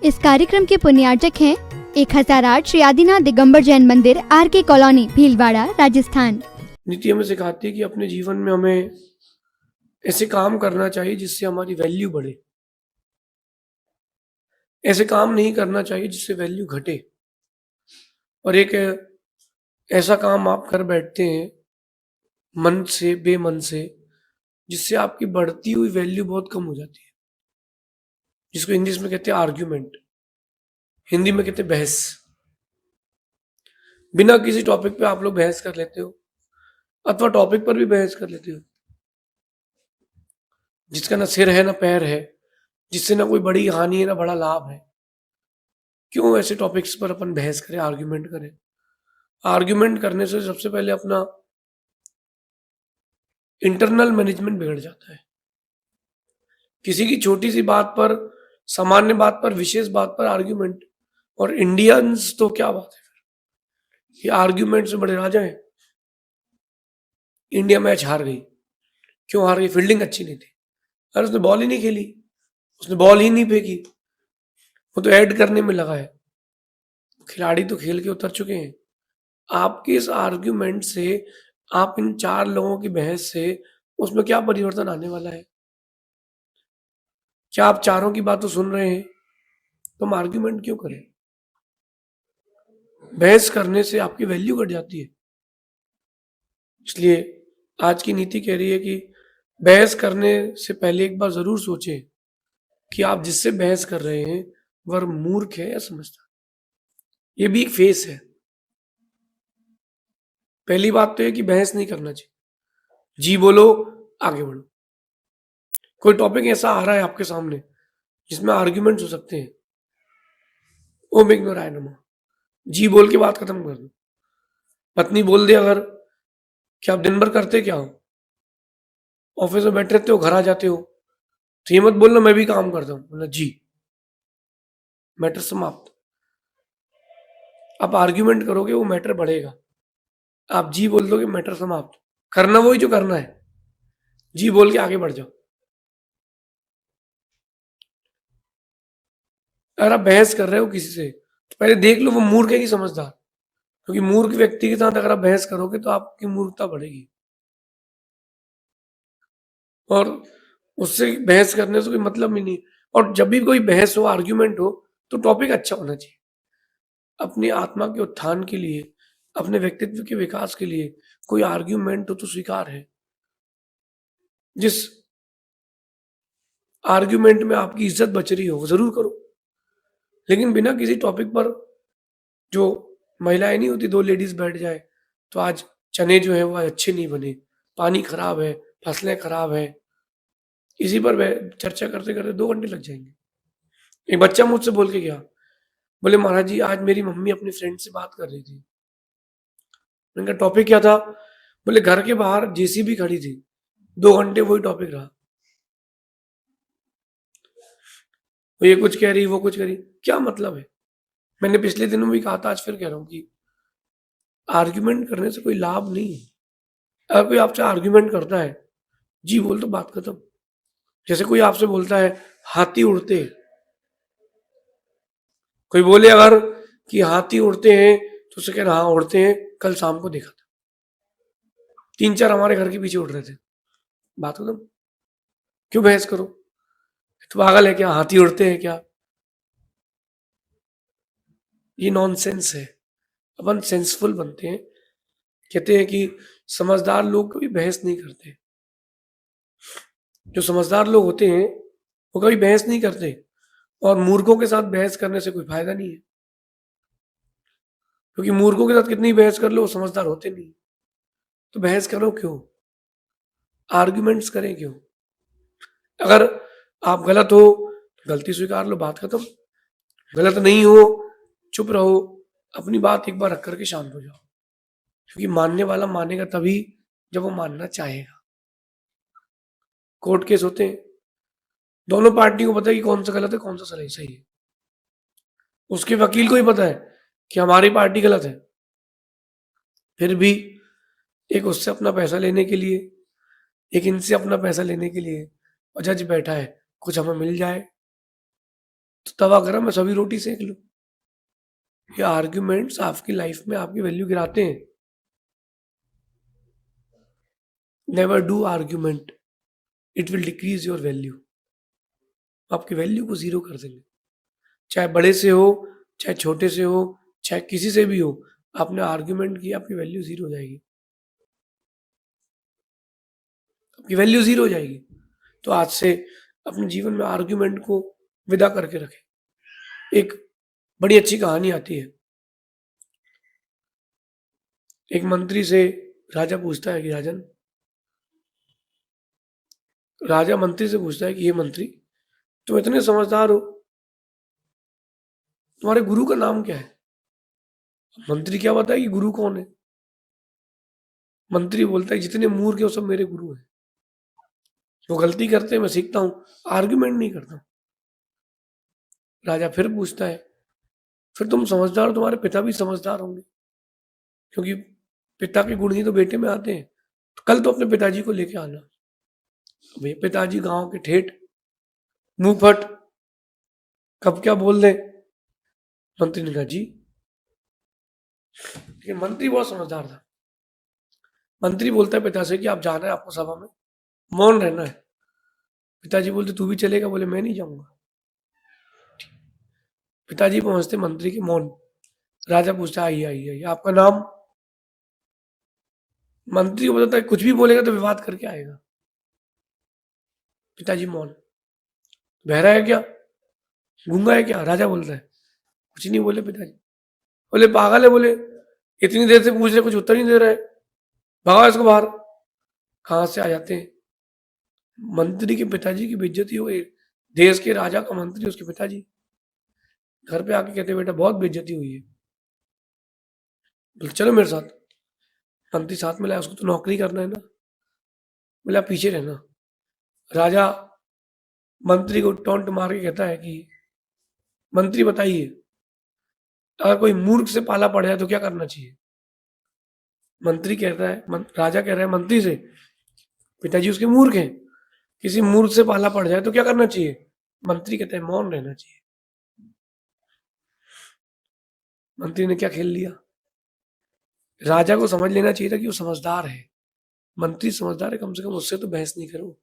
इस कार्यक्रम के पुण्यार्चक हैं 1008 श्री आदिनाथ दिगंबर जैन मंदिर, आर.के. कॉलोनी, भीलवाड़ा, राजस्थान। नीति हमें सिखाती है कि अपने जीवन में हमें ऐसे काम करना चाहिए जिससे हमारी वैल्यू बढ़े, ऐसे काम नहीं करना चाहिए जिससे वैल्यू घटे। और एक ऐसा काम आप कर बैठते हैं मन से, बेमन से, जिससे आपकी बढ़ती हुई वैल्यू बहुत कम हो जाती है, जिसको इंग्लिश में कहते हैं आर्ग्यूमेंट, हिंदी में कहते हैं बहस। बिना किसी टॉपिक पे आप लोग बहस कर लेते हो, अथवा टॉपिक पर भी बहस कर लेते हो, जिसका ना सिर है ना पैर है, जिससे ना कोई बड़ी हानि है ना बड़ा लाभ है। क्यों ऐसे टॉपिक्स पर अपन बहस करें, आर्ग्यूमेंट करें? आर्ग्यूमेंट करने से सबसे पहले अपना इंटरनल मैनेजमेंट बिगड़ जाता है। किसी की छोटी सी बात पर, सामान्य बात पर, विशेष बात पर आर्ग्यूमेंट। और इंडियंस तो क्या बात है, फिर ये आर्ग्यूमेंट से बड़े राजा हैं। इंडिया मैच हार गई, क्यों हार गई? फील्डिंग अच्छी नहीं थी। अरे उसने बॉल ही नहीं खेली, उसने बॉल ही नहीं फेंकी, वो तो ऐड करने में लगा है। खिलाड़ी तो खेल के उतर चुके हैं। आपके इस आर्ग्यूमेंट से, आप इन चार लोगों की बहस से, उसमें क्या परिवर्तन आने वाला है? क्या आप चारों की बात तो सुन रहे हैं? तो हम आर्ग्यूमेंट क्यों करें? बहस करने से आपकी वैल्यू घट जाती है। इसलिए आज की नीति कह रही है कि बहस करने से पहले एक बार जरूर सोचें कि आप जिससे बहस कर रहे हैं वह मूर्ख है या समझदार। ये भी एक फेस है। पहली बात तो है कि बहस नहीं करना चाहिए, जी बोलो, आगे बढ़ो। कोई टॉपिक ऐसा आ रहा है आपके सामने जिसमें आर्ग्यूमेंट्स हो सकते हैं, ओम इग्नोर आय नमा, जी बोल के बात खत्म कर दो। पत्नी बोल दे अगर कि आप दिन भर करते क्या हो, ऑफिस में बैठे रहते हो, घर आ जाते हो, तो ये मत बोलना मैं भी काम करता हूँ, बोला जी, मैटर समाप्त। आप आर्ग्यूमेंट करोगे वो मैटर बढ़ेगा, आप जी बोल दोगे मैटर समाप्त। करना वही जो करना है, जी बोल के आगे बढ़ जाओ। अगर आप बहस कर रहे हो किसी से तो पहले देख लो वो मूर्ख है कि समझदार, क्योंकि मूर्ख व्यक्ति के साथ अगर आप बहस करोगे तो आपकी मूर्खता बढ़ेगी। और उससे बहस करने से कोई मतलब ही नहीं। और जब भी कोई बहस हो, आर्ग्यूमेंट हो, तो टॉपिक अच्छा होना चाहिए। अपनी आत्मा के उत्थान के लिए, अपने व्यक्तित्व के विकास के लिए कोई आर्ग्यूमेंट हो तो स्वीकार है। जिस आर्ग्यूमेंट में आपकी इज्जत बच रही हो वो जरूर करो, लेकिन बिना किसी टॉपिक पर, जो महिलाएं नहीं होती, दो लेडीज बैठ जाए तो आज चने जो है वो आज अच्छे नहीं बने, पानी खराब है, फसलें खराब है, इसी पर चर्चा करते करते 2 घंटे लग जाएंगे। एक बच्चा मुझसे बोल के गया, बोले महाराज जी आज मेरी मम्मी अपनी फ्रेंड से बात कर रही थी। मैंने कहा टॉपिक क्या था? बोले घर के बाहर जेसीबी खड़ी थी, 2 घंटे वही टॉपिक रहा। वो ये कुछ कह रही, वो कुछ कह रही, क्या मतलब है? मैंने पिछले दिनों भी कहा था, आज फिर कह रहा हूं कि आर्ग्यूमेंट करने से कोई लाभ नहीं है। अगर कोई आपसे आर्ग्यूमेंट करता है, जी बोल तो बात खत्म। जैसे कोई आपसे बोलता है हाथी उड़ते हैं, कोई बोले अगर कि हाथी उड़ते हैं तो उसे कह रहा हाँ उड़ते हैं, कल शाम को देखा था, 3-4 हमारे घर के पीछे उड़ रहे थे, बात खत्म। क्यों बहस करो? तो पागल है क्या? हाथी उड़ते हैं क्या? ये नॉनसेंस है। अपन सेंसफुल बनते हैं। कहते हैं कि समझदार लोग कभी बहस नहीं करते। जो समझदार लोग होते हैं वो कभी बहस नहीं करते, और मूर्खों के साथ बहस करने से कोई फायदा नहीं है, क्योंकि मूर्खों के साथ कितनी बहस कर लो वो समझदार होते नहीं। तो बहस करो क्यों? आर्ग्यूमेंट्स करें क्यों? अगर आप गलत हो तो गलती स्वीकार लो, बात खत्म। गलत नहीं हो, चुप रहो, अपनी बात एक बार रख करके शांत हो जाओ, क्योंकि मानने वाला मानेगा तभी जब वो मानना चाहेगा। कोर्ट केस होते हैं, दोनों पार्टी को पता है कि कौन सा गलत है कौन सा सही है। उसके वकील को ही पता है कि हमारी पार्टी गलत है, फिर भी एक उससे अपना पैसा लेने के लिए, एक इनसे अपना पैसा लेने के लिए, और जज बैठा है कुछ हमें मिल जाए, तो तवा गरम है, सभी रोटी सेक लो। ये आर्ग्यूमेंट्स आपकी लाइफ में आपकी वैल्यू गिराते हैं। Never do argument, it will decrease your value. आपकी वैल्यू को जीरो कर देंगे। चाहे बड़े से हो, चाहे छोटे से हो, चाहे किसी से भी हो, आपने आर्ग्यूमेंट किया, आपकी वैल्यू जीरो हो जाएगी। आपकी वैल्यू जीरो हो जाएगी। तो आज से अपने जीवन में आर्ग्यूमेंट को विदा करके रखें। एक बड़ी अच्छी कहानी आती है। एक मंत्री से राजा पूछता है कि राजा मंत्री से पूछता है कि ये मंत्री, तुम इतने समझदार हो, तुम्हारे गुरु का नाम क्या है? मंत्री क्या बताए कि गुरु कौन है? मंत्री बोलता है जितने मूर्ख है वो सब मेरे गुरु हैं। वो गलती करते हैं, मैं सीखता हूं, आर्ग्यूमेंट नहीं करता। राजा फिर पूछता है, फिर तुम समझदार हो, तुम्हारे पिता भी समझदार होंगे, क्योंकि पिता के गुण ही तो बेटे में आते हैं। तो कल तो अपने पिताजी को लेके आना। भैया पिताजी गांव के ठेठ, मुंह फट, कब क्या बोल दे। मंत्री ने कहा जी। लेकिन मंत्री बहुत समझदार था। मंत्री बोलता है पिता से कि आप जाना है आपको सभा में, मौन रहना है। पिताजी बोलते तू भी चलेगा? बोले मैं नहीं जाऊंगा। पिताजी पहुंचते मंत्री के मौन। राजा पूछता आइए आइए आइए, आपका नाम? मंत्री को बताता है कुछ भी बोलेगा तो विवाद करके आएगा। पिताजी मौन। बहरा है क्या? गूंगा है क्या? राजा बोलता है। कुछ नहीं बोले पिताजी। बोले पागल है? बोले इतनी देर से पूछ रहे, कुछ उत्तर नहीं दे रहा है, भगाओ इसको बाहर। कहां से आ जाते हैं? मंत्री के पिताजी की बेइज्जती हो गई। देश के राजा का मंत्री, उसके पिताजी घर पे आके कहते बेटा बहुत बेइज्जती हुई है। बोले चलो मेरे साथ। मंत्री साथ में लाया, उसको तो नौकरी करना है ना। बोला पीछे रहना। राजा मंत्री को टोंट मार के कहता है कि मंत्री बताइए, अगर कोई मूर्ख से पाला पड़ जाए तो क्या करना चाहिए? मंत्री कहता है, राजा कह रहा है मंत्री से, पिताजी उसके मूर्ख हैं, किसी मूर्ख से पाला पड़ जाए तो क्या करना चाहिए? मंत्री कहता है मौन रहना चाहिए। मंत्री ने क्या खेल लिया? राजा को समझ लेना चाहिए था कि वो समझदार है। मंत्री समझदार है, कम से कम उससे तो बहस नहीं करो।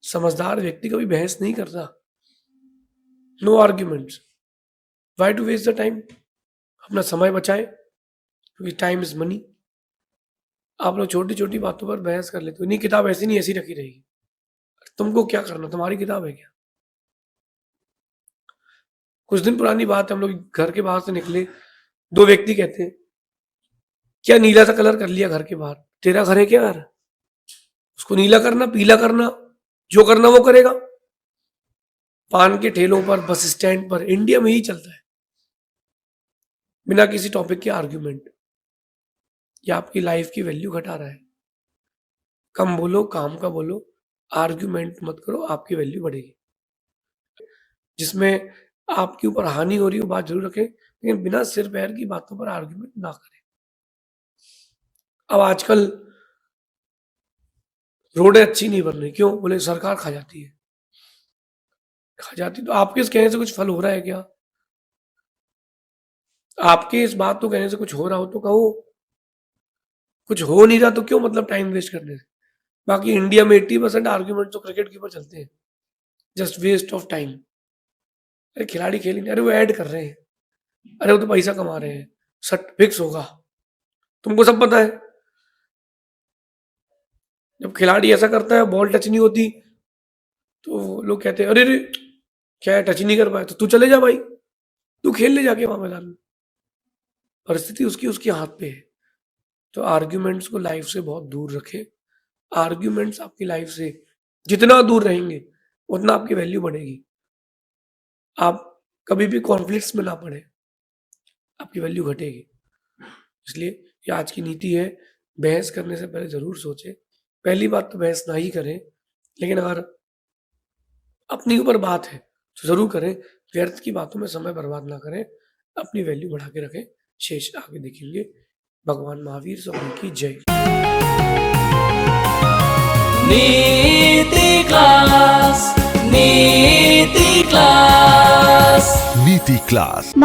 समझदार व्यक्ति कभी बहस नहीं करता। No arguments. Why to waste the time? अपना समय बचाए, क्योंकि टाइम इज मनी। आप लोग छोटी छोटी बातों पर बहस कर लेते हो। नहीं, किताब ऐसी नहीं ऐसी रखी रहेगी। तुमको क्या करना, तुम्हारी किताब है क्या? कुछ दिन पुरानी बात है, हम लोग घर के बाहर से निकले, दो व्यक्ति कहते हैं क्या नीला सा कलर कर लिया घर के बाहर? तेरा घर है क्या घर? उसको नीला करना, पीला करना, जो करना वो करेगा। पान के ठेलों पर, बस स्टैंड पर, इंडिया में ही चलता है, बिना किसी टॉपिक के आर्ग्यूमेंट। ये आपकी लाइफ की वैल्यू घटा रहा है। कम बोलो, काम का बोलो, आर्ग्यूमेंट मत करो, आपकी वैल्यू बढ़ेगी। जिसमें आपके ऊपर हानि हो रही हो बात जरूर रखें, लेकिन बिना सिर पैर की बातों पर आर्ग्यूमेंट ना करें। अब आजकल रोडें अच्छी नहीं बन रही, क्यों? बोले सरकार खा जाती है। खा जाती तो आपके इस कहने से कुछ फल हो रहा है क्या? आपके इस बात को कहने से कुछ हो रहा हो तो कहो। कुछ हो नहीं रहा तो क्यों मतलब टाइम वेस्ट करने से? बाकी इंडिया में 80% आर्ग्यूमेंट तो क्रिकेट के ऊपर चलते हैं। Just waste of time. अरे खिलाड़ी खेलेंगे, अरे वो ऐड कर रहे हैं, अरे वो तो पैसा कमा रहे हैं, सट फिक्स होगा, तुमको सब पता है। जब खिलाड़ी ऐसा करता है, बॉल टच नहीं होती, तो लोग कहते हैं अरे रे क्या है, टच नहीं कर पाए, तो तू चले जा भाई, तू खेल ले जाके वहां मैदान में। परिस्थिति उसकी उसके हाथ पे है। तो आर्ग्यूमेंट्स को लाइफ से बहुत दूर रखें। आर्ग्यूमेंट्स आपकी लाइफ से जितना दूर रहेंगे उतना आपकी वैल्यू बढ़ेगी। आप कभी भी कॉन्फ्लिक्ट्स में ना पड़े, आपकी वैल्यू घटेगी। इसलिए ये आज की नीति है, बहस करने से पहले जरूर सोचें। पहली बात तो बहस ना ही करें, लेकिन अगर अपने ऊपर बात है तो जरूर करें। व्यर्थ की बातों में समय बर्बाद ना करें, अपनी वैल्यू बढ़ा के रखें। शेष आगे देखेंगे। भगवान महावीर स्वामी की जय। नीति क्लास, नीति क्लास। नीति क्लास।